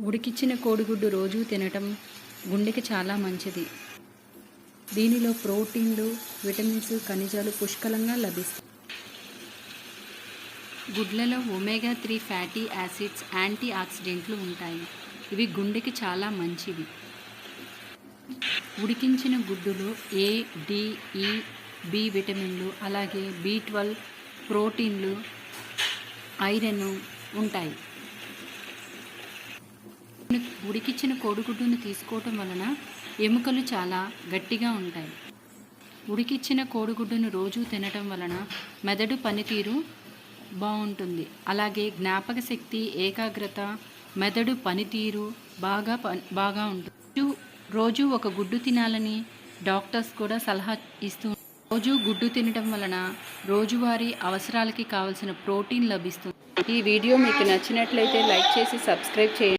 ఉడికించిన కోడిగుడ్డు రోజు తినటం గుండెకి చాలా మంచిది. దీనిలో ప్రోటీన్లు, విటమిన్స్, ఖనిజాలు పుష్కలంగా లభిస్తాయి. గుడ్లలో ఒమేగా 3 ఫ్యాటీ యాసిడ్స్, యాంటీ ఆక్సిడెంట్లు ఉంటాయి. ఇవి గుండెకి చాలా మంచివి. ఉడికించిన గుడ్డులో ఏ, డి, ఈ, బి విటమిన్లు, అలాగే B12, ప్రోటీన్లు, ఐరన్ ఉంటాయి. ఉడికించిన కోడిగుడ్డును తీసుకోవటం వలన ఎముకలు చాలా గట్టిగా ఉంటాయి. ఉడికించిన కోడిగుడ్డును రోజు తినటం వలన మెదడు పనితీరు బాగుంటుంది. అలాగే జ్ఞాపక శక్తి, ఏకాగ్రత, మెదడు పనితీరు బాగా ఉంటుంది. రోజు ఒక గుడ్డు తినాలని డాక్టర్స్ కూడా సలహా ఇస్తూ రోజు గుడ్డు తినటం వలన రోజువారీ అవసరాలకి కావలసిన ప్రోటీన్ లభిస్తుంది. ఈ వీడియో మీకు నచ్చినట్లయితే లైక్ చేసి సబ్స్క్రైబ్ చేయండి.